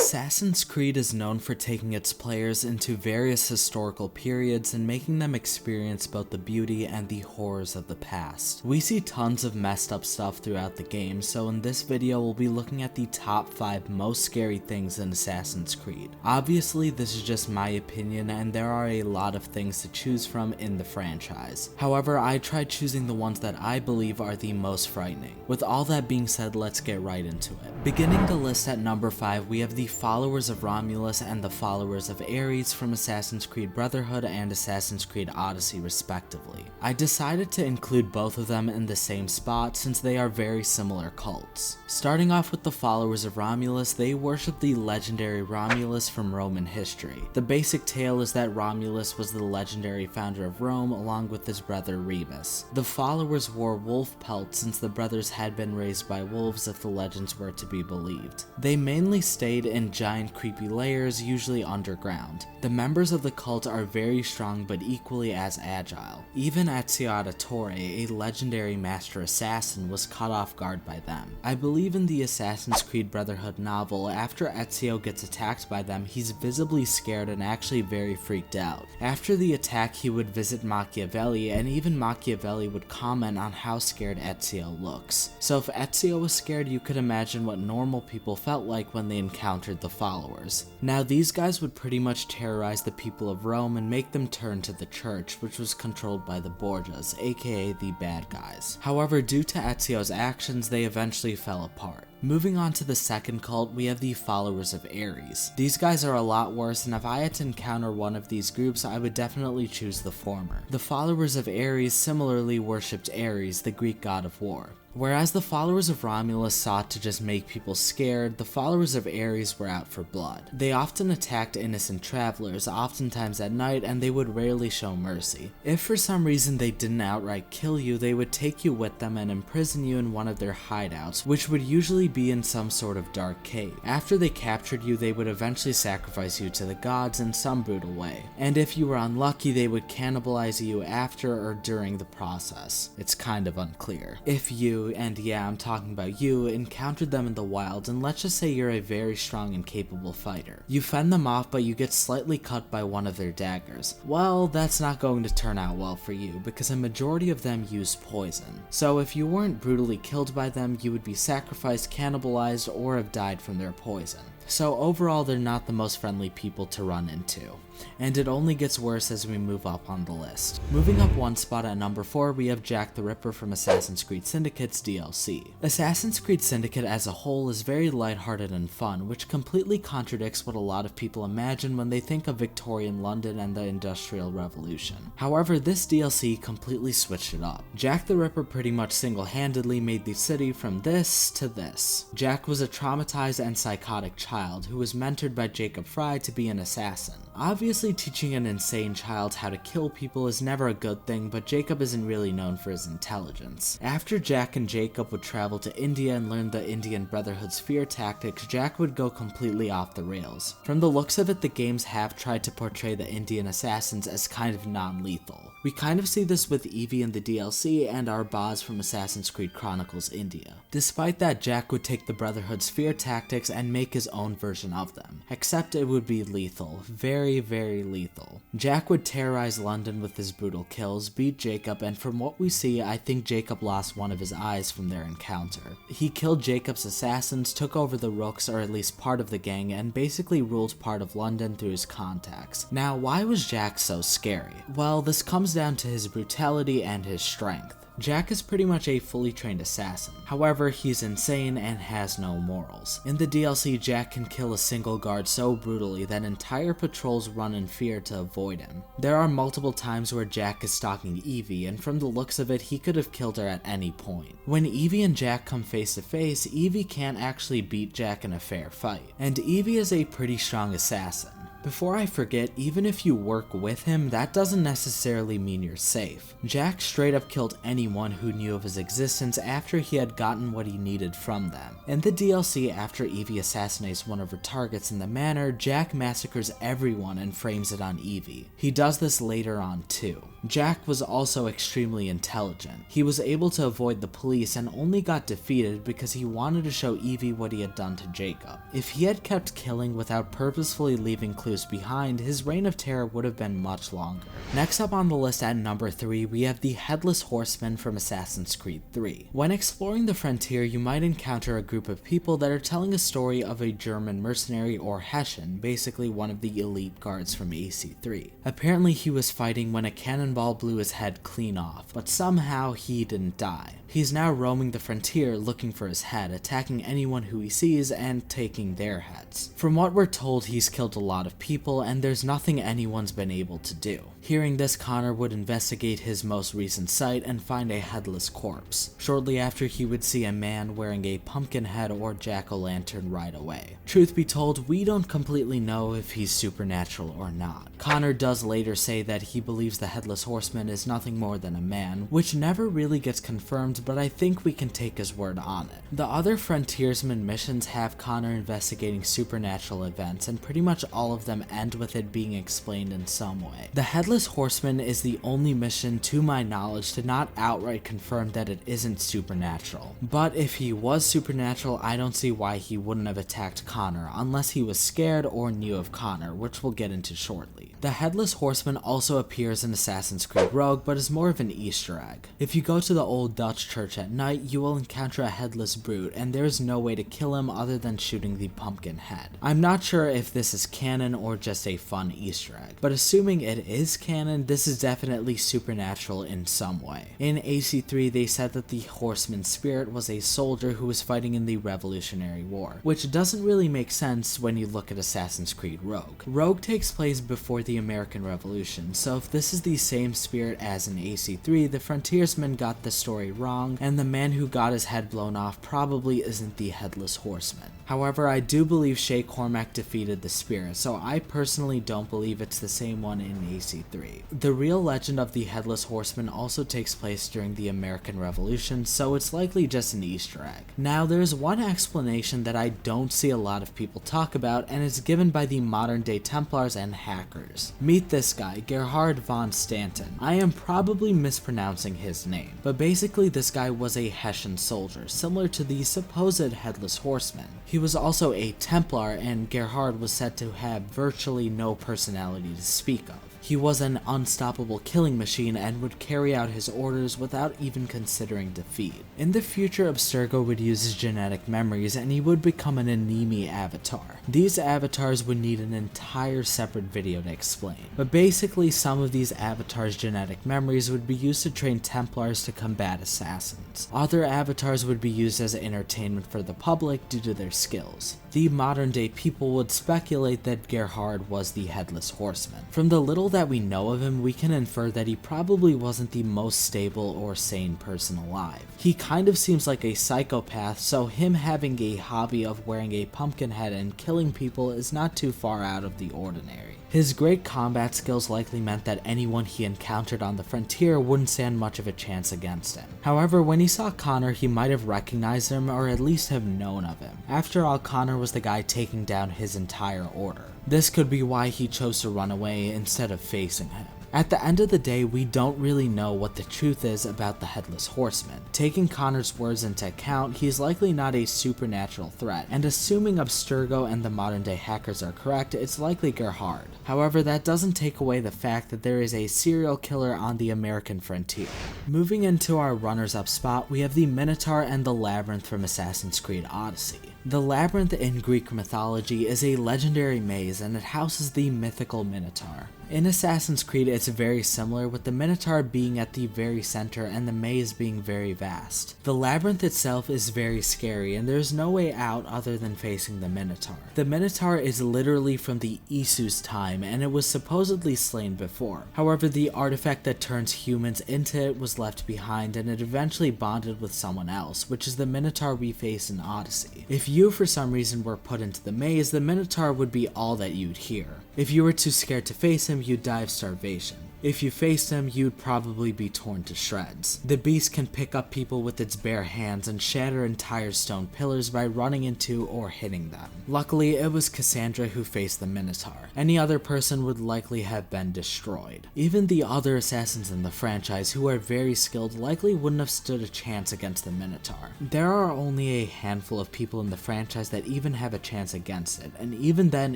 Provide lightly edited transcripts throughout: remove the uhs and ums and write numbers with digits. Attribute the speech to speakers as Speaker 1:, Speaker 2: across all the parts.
Speaker 1: Assassin's Creed is known for taking its players into various historical periods and making them experience both the beauty and the horrors of the past. We see tons of messed up stuff throughout the game, so in this video we'll be looking at the top 5 most scary things in Assassin's Creed. Obviously this is just my opinion and there are a lot of things to choose from in the franchise. However, I tried choosing the ones that I believe are the most frightening. With all that being said, let's get right into it. Beginning the list at number 5, we have the followers of Romulus and the followers of Ares from Assassin's Creed Brotherhood and Assassin's Creed Odyssey respectively. I decided to include both of them in the same spot since they are very similar cults. Starting off with the followers of Romulus, they worship the legendary Romulus from Roman history. The basic tale is that Romulus was the legendary founder of Rome along with his brother Remus. The followers wore wolf pelts since the brothers had been raised by wolves if the legends were to be believed. They mainly stayed in giant creepy layers, usually underground. The members of the cult are very strong but equally as agile. Even Ezio Auditore, a legendary master assassin, was caught off guard by them. I believe in the Assassin's Creed Brotherhood novel, after Ezio gets attacked by them, he's visibly scared and actually very freaked out. After the attack, he would visit Machiavelli, and even Machiavelli would comment on how scared Ezio looks. So if Ezio was scared, you could imagine what normal people felt like when they encountered the followers. Now these guys would pretty much terrorize the people of Rome and make them turn to the church, which was controlled by the Borgias, aka the bad guys. However, due to Ezio's actions, they eventually fell apart. Moving on to the second cult, we have the followers of Ares. These guys are a lot worse, and if I had to encounter one of these groups, I would definitely choose the former. The followers of Ares similarly worshipped Ares, the Greek god of war. Whereas the followers of Romulus sought to just make people scared, the followers of Ares were out for blood. They often attacked innocent travelers, oftentimes at night, and they would rarely show mercy. If for some reason they didn't outright kill you, they would take you with them and imprison you in one of their hideouts, which would usually be in some sort of dark cave. After they captured you, they would eventually sacrifice you to the gods in some brutal way. And if you were unlucky, they would cannibalize you after or during the process. It's kind of unclear. If you, and yeah, I'm talking about you, encountered them in the wild, and let's just say you're a very strong and capable fighter. You fend them off, but you get slightly cut by one of their daggers. Well, that's not going to turn out well for you, because a majority of them use poison. So if you weren't brutally killed by them, you would be sacrificed, cannibalized, or have died from their poison. So overall, they're not the most friendly people to run into. And it only gets worse as we move up on the list. Moving up one spot at number 4, we have Jack the Ripper from Assassin's Creed Syndicate's DLC. Assassin's Creed Syndicate as a whole is very lighthearted and fun, which completely contradicts what a lot of people imagine when they think of Victorian London and the Industrial Revolution. However, this DLC completely switched it up. Jack the Ripper pretty much single-handedly made the city from this to this. Jack was a traumatized and psychotic child who was mentored by Jacob Frye to be an assassin. Obviously, teaching an insane child how to kill people is never a good thing, but Jacob isn't really known for his intelligence. After Jack and Jacob would travel to India and learn the Indian Brotherhood's fear tactics, Jack would go completely off the rails. From the looks of it, the games have tried to portray the Indian assassins as kind of non-lethal. We kind of see this with Evie in the DLC and Arbaz from Assassin's Creed Chronicles India. Despite that, Jack would take the Brotherhood's fear tactics and make his own version of them, except it would be lethal, very lethal. Jack would terrorize London with his brutal kills, beat Jacob, and from what we see, I think Jacob lost one of his eyes from their encounter. He killed Jacob's assassins, took over the Rooks, or at least part of the gang, and basically ruled part of London through his contacts. Now, why was Jack so scary? Well, this comes down to his brutality and his strength. Jack is pretty much a fully trained assassin. However, he's insane and has no morals. In the DLC, Jack can kill a single guard so brutally that entire patrols run in fear to avoid him. There are multiple times where Jack is stalking Evie, and from the looks of it, he could have killed her at any point. When Evie and Jack come face to face, Evie can't actually beat Jack in a fair fight, and Evie is a pretty strong assassin. Before I forget, even if you work with him, that doesn't necessarily mean you're safe. Jack straight up killed anyone who knew of his existence after he had gotten what he needed from them. In the DLC, after Evie assassinates one of her targets in the manor, Jack massacres everyone and frames it on Evie. He does this later on too. Jack was also extremely intelligent. He was able to avoid the police and only got defeated because he wanted to show Evie what he had done to Jacob. If he had kept killing without purposefully leaving clues behind, his reign of terror would have been much longer. Next up on the list at number 3, we have the Headless Horseman from Assassin's Creed 3. When exploring the frontier, you might encounter a group of people that are telling a story of a German mercenary or Hessian, basically one of the elite guards from AC3. Apparently he was fighting when a cannonball blew his head clean off, but somehow he didn't die. He's now roaming the frontier looking for his head, attacking anyone who he sees and taking their heads. From what we're told, he's killed a lot of people and there's nothing anyone's been able to do. Hearing this, Connor would investigate his most recent sight and find a headless corpse. Shortly after, he would see a man wearing a pumpkin head or jack-o'-lantern right away. Truth be told, we don't completely know if he's supernatural or not. Connor does later say that he believes the Headless Horseman is nothing more than a man, which never really gets confirmed, but I think we can take his word on it. The other frontiersman missions have Connor investigating supernatural events, and pretty much all of them end with it being explained in some way. The Headless Horseman is the only mission, to my knowledge, to not outright confirm that it isn't supernatural. But if he was supernatural, I don't see why he wouldn't have attacked Connor, unless he was scared or knew of Connor, which we'll get into shortly. The Headless Horseman also appears in Assassin's Creed Rogue, but is more of an Easter egg. If you go to the old Dutch church at night, you will encounter a headless brute, and there is no way to kill him other than shooting the pumpkin head. I'm not sure if this is canon or just a fun Easter egg, but assuming it is canon, this is definitely supernatural in some way. In AC3, they said that the horseman's spirit was a soldier who was fighting in the Revolutionary War, which doesn't really make sense when you look at Assassin's Creed Rogue. Rogue takes place before the American Revolution, so if this is the same spirit as in AC3, the frontiersman got the story wrong, and the man who got his head blown off probably isn't the Headless Horseman. However, I do believe Shay Cormac defeated the spirit, so I personally don't believe it's the same one in AC3. The real legend of the Headless Horseman also takes place during the American Revolution, so it's likely just an Easter egg. Now, there's one explanation that I don't see a lot of people talk about, and it's given by the modern day Templars and hackers. Meet this guy, Gerhard von Stanton. I am probably mispronouncing his name, but basically this guy was a Hessian soldier, similar to the supposed Headless Horseman. He was also a Templar, and Gerhard was said to have virtually no personality to speak of. He was an unstoppable killing machine and would carry out his orders without even considering defeat. In the future, Abstergo would use his genetic memories and he would become an Anemi avatar. These avatars would need an entire separate video to explain, but basically some of these avatars' genetic memories would be used to train Templars to combat assassins. Other avatars would be used as entertainment for the public due to their skills. The modern day people would speculate that Gerhard was the Headless Horseman. From the little that we know of him, we can infer that he probably wasn't the most stable or sane person alive. He kind of seems like a psychopath, so him having a hobby of wearing a pumpkin head and killing people is not too far out of the ordinary. His great combat skills likely meant that anyone he encountered on the frontier wouldn't stand much of a chance against him. However, when he saw Connor, he might have recognized him or at least have known of him. After all, Connor was the guy taking down his entire order. This could be why he chose to run away instead of facing him. At the end of the day, we don't really know what the truth is about the Headless Horseman. Taking Connor's words into account, he's likely not a supernatural threat, and assuming Abstergo and the modern day hackers are correct, it's likely Gerhard. However, that doesn't take away the fact that there is a serial killer on the American frontier. Moving into our runners-up spot, we have the Minotaur and the Labyrinth from Assassin's Creed Odyssey. The Labyrinth in Greek mythology is a legendary maze, and it houses the mythical Minotaur. In Assassin's Creed, it's very similar, with the Minotaur being at the very center and the maze being very vast. The labyrinth itself is very scary, and there's no way out other than facing the Minotaur. The Minotaur is literally from the Isu's time, and it was supposedly slain before. However, the artifact that turns humans into it was left behind, and it eventually bonded with someone else, which is the Minotaur we face in Odyssey. If you for some reason were put into the maze, the Minotaur would be all that you'd hear. If you were too scared to face him, you'd die of starvation. If you faced him, you'd probably be torn to shreds. The beast can pick up people with its bare hands and shatter entire stone pillars by running into or hitting them. Luckily, it was Cassandra who faced the Minotaur. Any other person would likely have been destroyed. Even the other assassins in the franchise, who are very skilled, likely wouldn't have stood a chance against the Minotaur. There are only a handful of people in the franchise that even have a chance against it, and even then,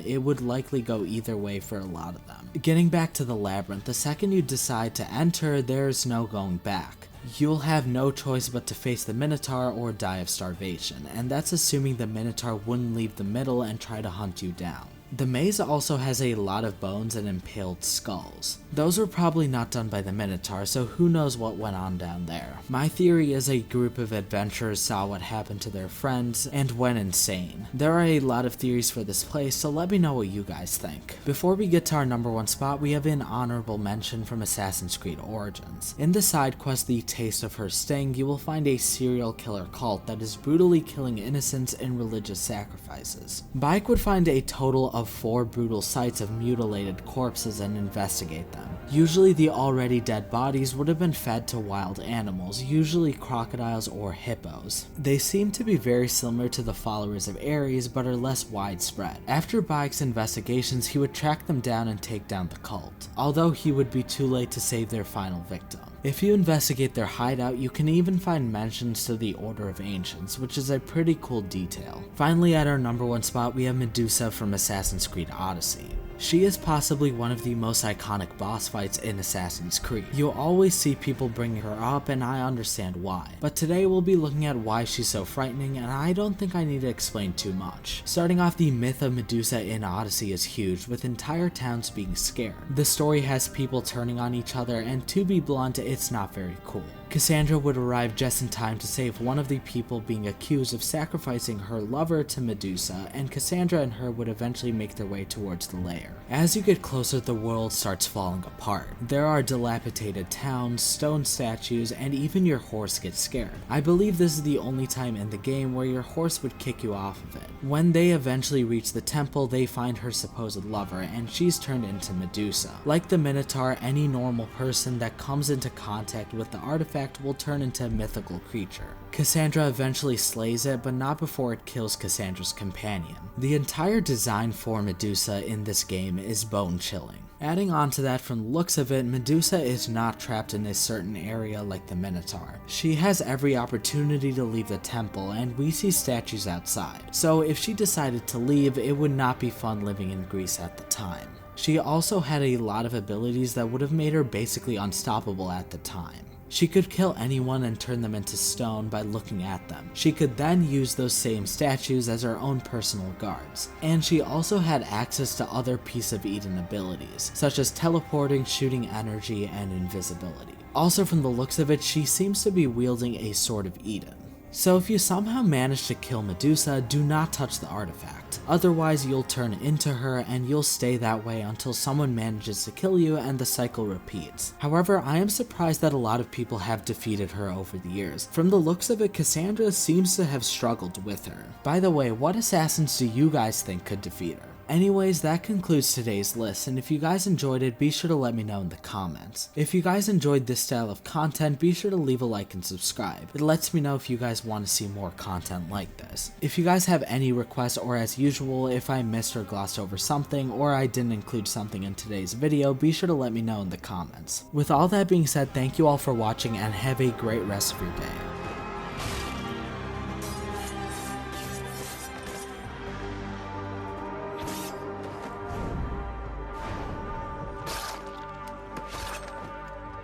Speaker 1: it would likely go either way for a lot of them. Getting back to the labyrinth, the second you decide to enter, there's no going back. You'll have no choice but to face the Minotaur or die of starvation, and that's assuming the Minotaur wouldn't leave the middle and try to hunt you down. The maze also has a lot of bones and impaled skulls. Those were probably not done by the Minotaur, so who knows what went on down there. My theory is a group of adventurers saw what happened to their friends and went insane. There are a lot of theories for this place, so let me know what you guys think. Before we get to our number 1 spot, we have an honorable mention from Assassin's Creed Origins. In the side quest The Taste of Her Sting, you will find a serial killer cult that is brutally killing innocents in religious sacrifices. Bike would find a total of 4 brutal sites of mutilated corpses and investigate them. Usually the already dead bodies would have been fed to wild animals, usually crocodiles or hippos. They seem to be very similar to the followers of Ares, but are less widespread. After Bike's investigations, he would track them down and take down the cult, although he would be too late to save their final victim. If you investigate their hideout, you can even find mentions to the Order of Ancients, which is a pretty cool detail. Finally, at our number 1 spot, we have Medusa from Assassin's Creed Odyssey. She is possibly one of the most iconic boss fights in Assassin's Creed. You'll always see people bringing her up, and I understand why. But today we'll be looking at why she's so frightening, and I don't think I need to explain too much. Starting off, the myth of Medusa in Odyssey is huge, with entire towns being scared. The story has people turning on each other, and to be blunt, it's not very cool. Cassandra would arrive just in time to save one of the people being accused of sacrificing her lover to Medusa, and Cassandra and her would eventually make their way towards the lair. As you get closer, the world starts falling apart. There are dilapidated towns, stone statues, and even your horse gets scared. I believe this is the only time in the game where your horse would kick you off of it. When they eventually reach the temple, they find her supposed lover, and she's turned into Medusa. Like the Minotaur, any normal person that comes into contact with the artifact will turn into a mythical creature. Cassandra eventually slays it, but not before it kills Cassandra's companion. The entire design for Medusa in this game is bone-chilling. Adding on to that, from the looks of it, Medusa is not trapped in a certain area like the Minotaur. She has every opportunity to leave the temple, and we see statues outside. So if she decided to leave, it would not be fun living in Greece at the time. She also had a lot of abilities that would have made her basically unstoppable at the time. She could kill anyone and turn them into stone by looking at them. She could then use those same statues as her own personal guards. And she also had access to other Piece of Eden abilities, such as teleporting, shooting energy, and invisibility. Also, from the looks of it, she seems to be wielding a Sword of Eden. So if you somehow manage to kill Medusa, do not touch the artifact. Otherwise, you'll turn into her and you'll stay that way until someone manages to kill you and the cycle repeats. However, I am surprised that a lot of people have defeated her over the years. From the looks of it, Cassandra seems to have struggled with her. By the way, what assassins do you guys think could defeat her? Anyways, that concludes today's list, and if you guys enjoyed it, be sure to let me know in the comments. If you guys enjoyed this style of content, be sure to leave a like and subscribe. It lets me know if you guys want to see more content like this. If you guys have any requests, or as usual, if I missed or glossed over something, or I didn't include something in today's video, be sure to let me know in the comments. With all that being said, thank you all for watching and have a great rest of your day.